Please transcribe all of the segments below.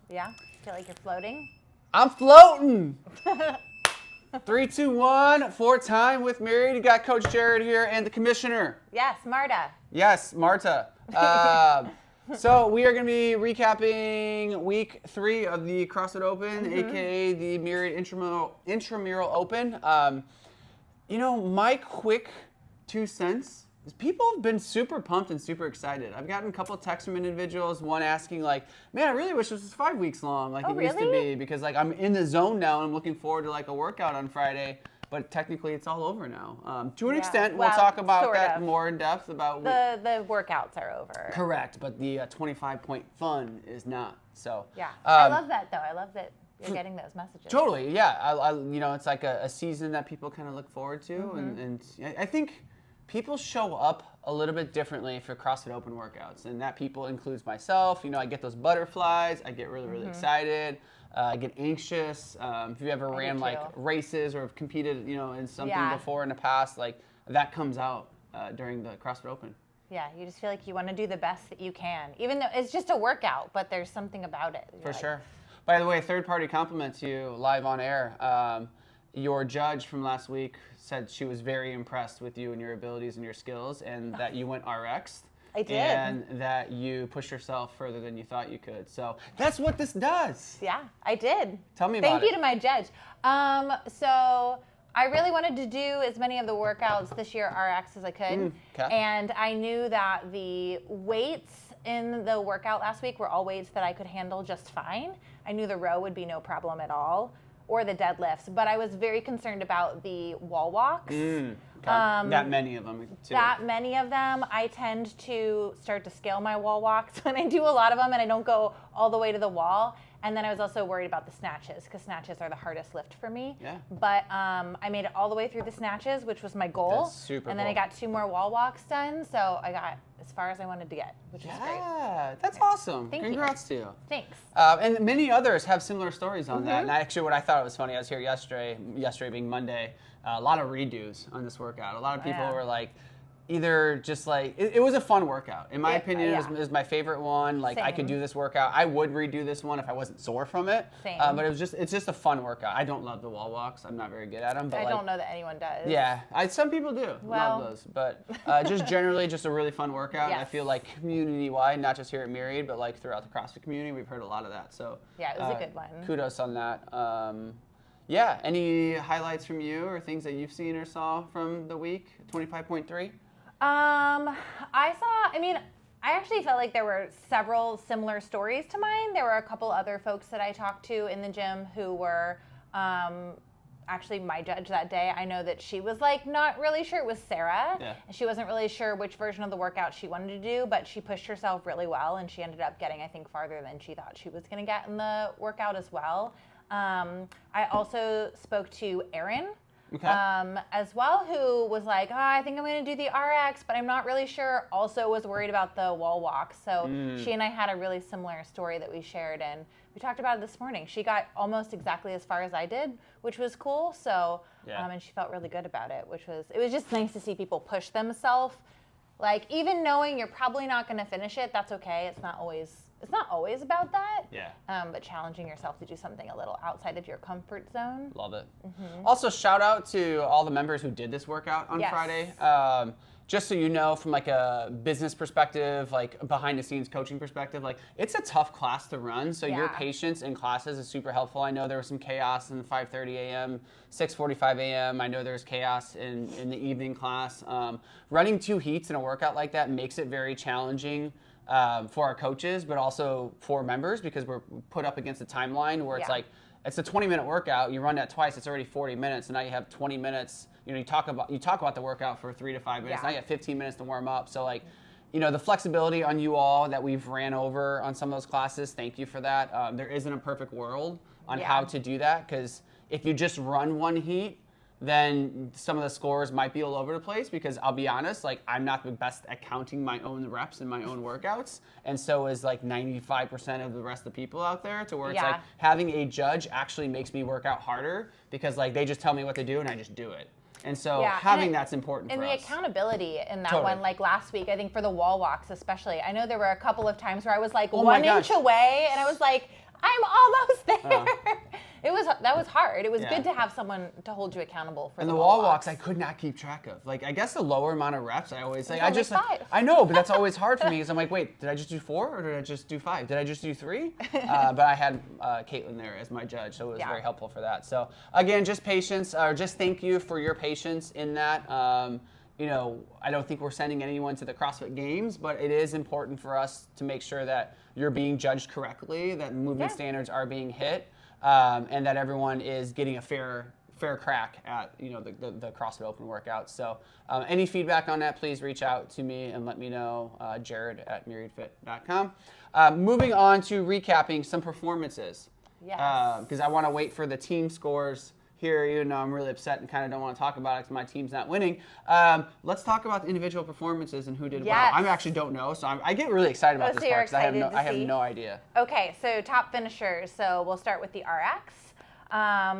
Yeah? Feel like you're floating? I'm floating! 3, 2, 1, 4 time with Myriad. You got Coach Jared here and the commissioner. Yes, Marta. Yes, Marta. So we are going to be recapping week 3 of the CrossFit Open, aka the Myriad Intramural Open. My quick 2 cents is people have been super pumped and super excited. I've gotten a couple of texts from individuals, one asking like, man, I really wish this was 5 weeks long like used to be, because like I'm in the zone now and I'm looking forward to like a workout on Friday. But technically, it's all over now. To an extent, we'll talk about that more in depth. About the workouts are over. Correct, but the 25-point fun is not. So yeah, I love that though. I love that you're getting those messages. Totally, yeah. It's like a season that people kind of look forward to, and I think people show up a little bit differently for CrossFit Open workouts, and that people includes myself. I get those butterflies. I get really excited. I get anxious. If you ever ran like races or have competed, in something before in the past, like that comes out during the CrossFit Open. Yeah, you just feel like you want to do the best that you can, even though it's just a workout, but there's something about it. For sure. By the way, third-party compliment to you live on air. Your judge from last week said she was very impressed with you and your abilities and your skills, and that you went RX. I did. And that you pushed yourself further than you thought you could. So that's what this does. Yeah, I did. Tell me about it. Thank you to my judge. So I really wanted to do as many of the workouts this year RX as I could. Okay. And I knew that the weights in the workout last week were all weights that I could handle just fine. I knew the row would be no problem at all, or the deadlifts, but I was very concerned about the wall walks. That many of them, too. That many of them. I tend to start to scale my wall walks when I do a lot of them, and I don't go all the way to the wall. And then I was also worried about the snatches, because snatches are the hardest lift for me. Yeah. But I made it all the way through the snatches, which was my goal. That's super And then I got 2 more wall walks done, so I got as far as I wanted to get, which is great. Yeah, that's awesome. Thank Congrats to you. Thanks. And many others have similar stories on that. And actually, what I thought was funny, I was here yesterday being Monday, a lot of redos on this workout. A lot of people were like, either just like, it was a fun workout. In my opinion, it was my favorite one. Like, I could do this workout. I would redo this one if I wasn't sore from it. Same. But it's just a fun workout. I don't love the wall walks. I'm not very good at them. But I don't know that anyone does. Yeah, some people do love those. But just generally, just a really fun workout. Yes. I feel like community-wide, not just here at Myriad, but like throughout the CrossFit community, we've heard a lot of that. So yeah, it was a good one. Kudos on that. Any highlights from you or things that you've seen or saw from the week? 25.3? I actually felt like there were several similar stories to mine. There were a couple other folks that I talked to in the gym who were actually my judge that day. I know that she was like not really sure. It was Sarah. Yeah. And she wasn't really sure which version of the workout she wanted to do, but she pushed herself really well, and she ended up getting, I think, farther than she thought she was going to get in the workout as well. I also spoke to Erin. Okay. As well, who was like, I think I'm going to do the RX, but I'm not really sure. Also was worried about the wall walk. So she and I had a really similar story that we shared, and we talked about it this morning. She got almost exactly as far as I did, which was cool. So, and she felt really good about it, it was just nice to see people push themselves. Like, even knowing you're probably not going to finish it, that's okay. It's not always about that. Yeah. But challenging yourself to do something a little outside of your comfort zone. Love it. Also, shout out to all the members who did this workout on Friday. Just so you know, from like a business perspective, like behind the scenes coaching perspective, like it's a tough class to run. So your patience in classes is super helpful. I know there was some chaos in 5:30 a.m., 6:45 a.m. I know there's chaos in the evening class. Running 2 heats in a workout like that makes it very challenging for our coaches, but also for members, because we're put up against a timeline where it's like, it's a 20-minute workout. You run that twice, it's already 40 minutes, and now you have 20 minutes. You talk about the workout for 3 to 5 minutes. Now you have 15 minutes to warm up. So like, the flexibility on you all that we've ran over on some of those classes. Thank you for that. There isn't a perfect world on how to do that, because if you just run 1 heat, then some of the scores might be all over the place, because I'll be honest, like I'm not the best at counting my own reps and my own workouts, and so is like 95% of the rest of the people out there, to where it's like having a judge actually makes me work out harder, because like they just tell me what to do and I just do it. And so having that's important for us. And the accountability in that one, like last week, I think for the wall walks especially, I know there were a couple of times where I was like 1 inch away, and I was like, I'm almost there. That was hard. It was good to have someone to hold you accountable for and the wall walks. I could not keep track of. Like, I guess the lower amount of reps, I always like. I know, but that's always hard for me because I'm like, wait, did I just do 4 or did I just do 5? Did I just do 3? But I had Caitlin there as my judge, so it was very helpful for that. So again, just patience, or just thank you for your patience in that. You know, I don't think we're sending anyone to the CrossFit Games, but it is important for us to make sure that you're being judged correctly, that movement standards are being hit. And that everyone is getting a fair crack at the CrossFit Open workout. So any feedback on that, please reach out to me and let me know, Jared at myriadfit.com. Moving on to recapping some performances. Yes. Because I want to wait for the team scores here, even though I'm really upset and kind of don't want to talk about it because my team's not winning. Let's talk about the individual performances and who did well. I actually don't know, so I get really excited about this part because I have no idea. Okay, so top finishers. So we'll start with the RX.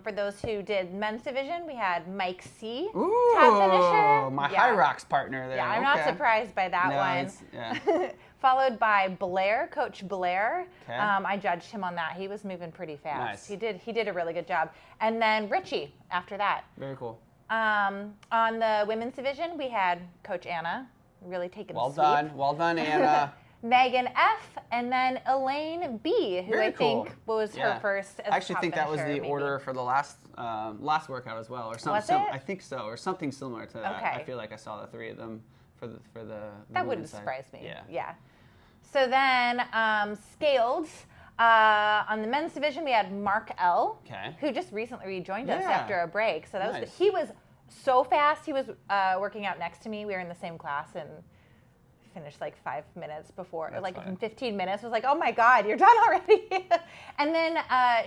For those who did men's division, we had Mike C. top finisher. My High Rocks partner there. Yeah, I'm not surprised by that one. Followed by Blair, Coach Blair. Okay. I judged him on that. He was moving pretty fast. Nice. He did a really good job. And then Richie after that. Very cool. On the women's division, we had Coach Anna, really taking the sweep. Well done, Anna. Megan F. and then Elaine B, who I think was her first as I actually think that was the maybe. order for the last workout as well, or something. Was it? I think so, or something similar to that. Okay. I feel like I saw the 3 of them for the that wouldn't surprise me. Yeah. So then scaled. On the men's division, we had Mark L, who just recently rejoined us after a break. So that was he was so fast. He was working out next to me. We were in the same class and finished like 5 minutes before, in 15 minutes. I was like, oh my God, you're done already. And then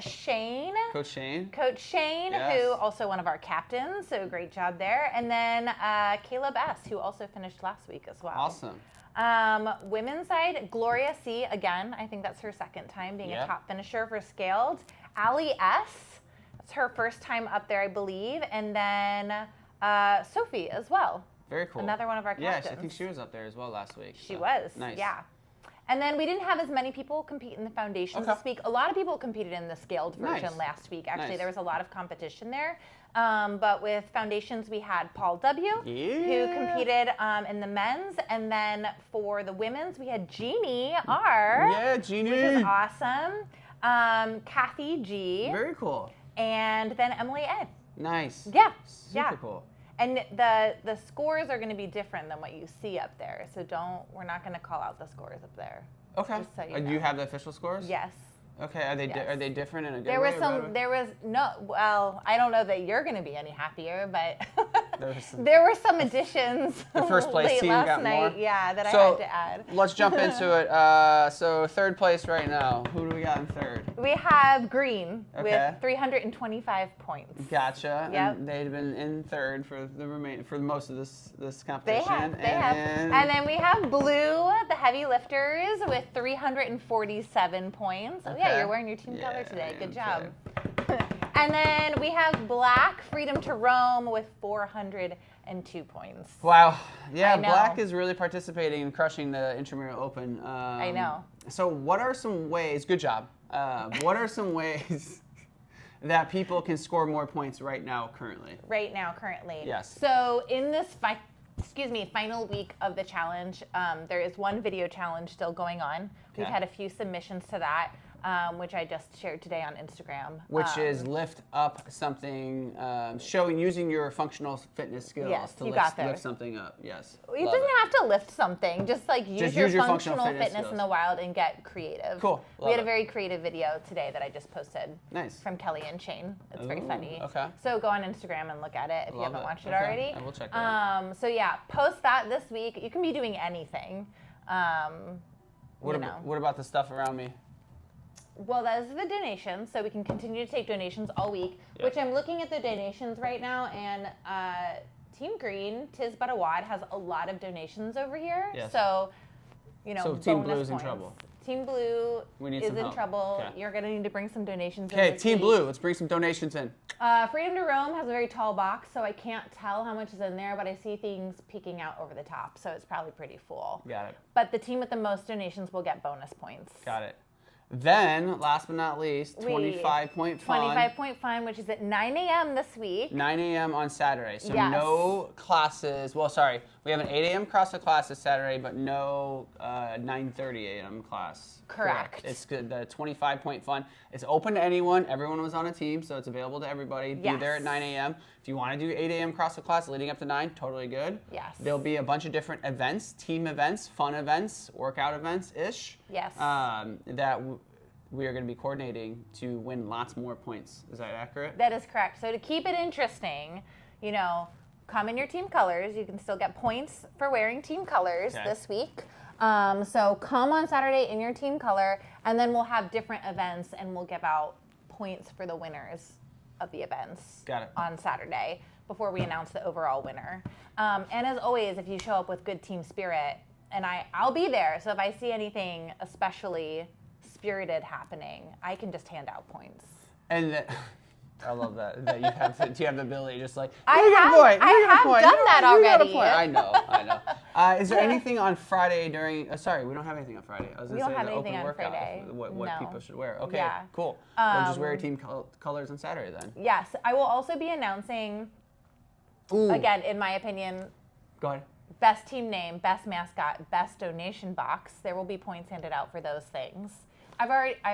Shane. Coach Shane, who also one of our captains. So great job there. And then Caleb S, who also finished last week as well. Awesome. Women's side, Gloria C, again, I think that's her second time being a top finisher for scaled. Allie S, that's her first time up there, I believe. And then Sophie as well. Very cool. Another one of our captains. Yeah, I think she was up there as well last week. She was. Nice. Yeah. And then we didn't have as many people compete in the foundations this week. A lot of people competed in the scaled version last week. Actually, there was a lot of competition there. But with foundations, we had Paul W, who competed in the men's. And then for the women's, we had Jeannie R. Yeah, Jeannie. Which is awesome. Kathy G. Very cool. And then Emily A. Nice. Yeah. Super cool. And the scores are going to be different than what you see up there. So we're not going to call out the scores up there. Okay. Just so you know. Do you have the official scores? Yes. Okay. Are they different in a good there way? Well, I don't know that you're going to be any happier, but there were some additions. The first place late team last got night, more. that I had to add. Let's jump into it. So third place right now. Who do we got in third? We have Green with 325 points. Gotcha. Yep. And they've been in third for most of this competition. They have. And then we have Blue, the heavy lifters, with 347 points. Oh yeah, you're wearing your team color today. Good job. And then we have Black, Freedom to Roam, with 402 points. Wow. Yeah, Black is really participating and crushing the Intramural Open. I know. So what are some ways, good job, what are some ways that people can score more points right now currently? Yes. So in this final week of the challenge, there is one video challenge still going on. We've had a few submissions to that. Which I just shared today on Instagram. Which is lift up something, using your functional fitness skills to lift something up. Yes. It doesn't have to lift something. Just use your functional fitness in the wild and get creative. Cool. We had a very creative video today that I just posted. Nice. From Kelly and Shane. It's very funny. Okay. So go on Instagram and look at it if you haven't watched it already. I will check it out. So yeah, post that this week. You can be doing anything. What about the stuff around me? Well, those are the donations, so we can continue to take donations all week, which I'm looking at the donations right now, and Team Green, Tiz But a Wad, has a lot of donations over here. Yes. So, so Team Blue is in trouble. Team Blue is in trouble. Okay. You're going to need to bring some donations in. Okay, Team Blue, let's bring some donations in. Freedom to Roam has a very tall box, so I can't tell how much is in there, but I see things peeking out over the top, so it's probably pretty full. Got it. But the team with the most donations will get bonus points. Got it. Then, last but not least, 25-point fun. 25-point fun, which is at 9 a.m. this week. 9 a.m. on Saturday. So Yes. no classes. Well, sorry. We have an 8 a.m. CrossFit class this Saturday, but no 9:30 a.m. class. Correct. It's good. The 25-point fun. It's open to anyone. Everyone was on a team, so it's available to everybody. Be Yes. there at 9 a.m. If you want to do 8 a.m. CrossFit class leading up to 9, totally good. Yes. There'll be a bunch of different events, team events, fun events, workout events-ish. Yes. That we are going to be coordinating to win lots more points. Is that accurate? That is correct. So to keep it interesting, come in your team colors. You can still get points for wearing team colors this week. So come on Saturday in your team color, and then we'll have different events, and we'll give out points for the winners of the events on Saturday before we announce the overall winner. And as always, if you show up with good team spirit, and I'll be there. So if I see anything especially spirited happening, I can just hand out points. And I love that you have the ability, just like I have done that already. I know. Is there anything on Friday during? Sorry, we don't have anything on Friday. I was We going don't to say have the anything open on workout. Friday. What No. people should wear. Okay, Yeah. cool. We'll just wear team colors on Saturday then. Yes, I will also be announcing, again, in my opinion, Go ahead. best team name, best mascot, best donation box. There will be points handed out for those things. I've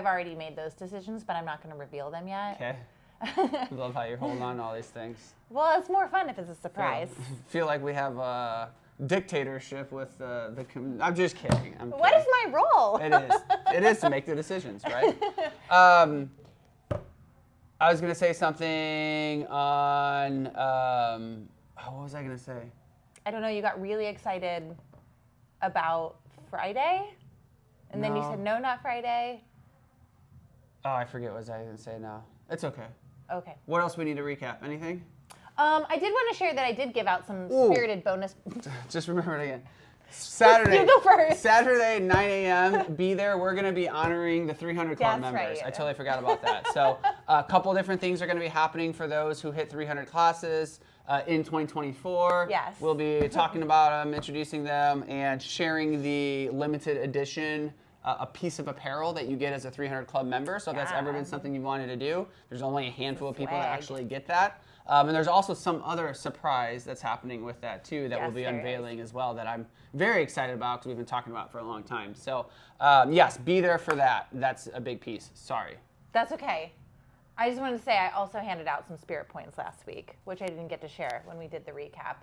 already made those decisions, but I'm not going to reveal them yet. Okay. I love how you're holding on to all these things. Well, it's more fun if it's a surprise. Feel like we have a dictatorship with the. I'm just kidding. What is my role? It is to make the decisions, right? I was gonna say something on. What was I gonna say? I don't know. You got really excited about Friday, and then you said no, not Friday. Oh, I forget what I was gonna say now. It's okay. Okay. What else we need to recap? Anything? I did want to share that I did give out some spirited bonus. Just remember it again. Saturday. You go first. Saturday, 9 a.m. Be there. We're going to be honoring the 300 Club That's members. right. I totally forgot about that. So a couple different things are going to be happening for those who hit 300 classes in 2024. Yes. We'll be talking about them, introducing them, and sharing the limited edition a piece of apparel that you get as a 300 Club member. So if that's ever been something you wanted to do, there's only a handful of people that actually get that. And there's also some other surprise that's happening with that too that we'll be unveiling as well that I'm very excited about because we've been talking about it for a long time. So yes, be there for that. That's a big piece. Sorry. That's okay. I just wanted to say I also handed out some spirit points last week, which I didn't get to share when we did the recap,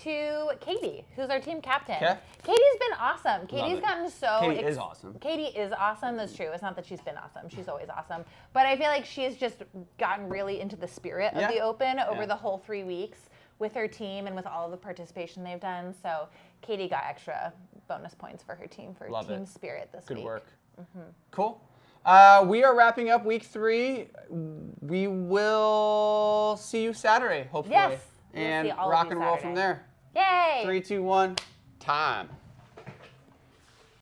to Katie, who's our team captain. Okay. Katie's been awesome. Katie's gotten so... Katie is awesome. Katie is awesome. That's true. It's not that she's been awesome. She's always awesome. But I feel like she's just gotten really into the spirit of the Open over the whole 3 weeks with her team and with all of the participation they've done. So Katie got extra bonus points for her team for team spirit this week. Good work. Cool. We are wrapping up week 3. We will see you Saturday, hopefully. Yes. And rock and roll from there. Yay! 3, 2, 1, time.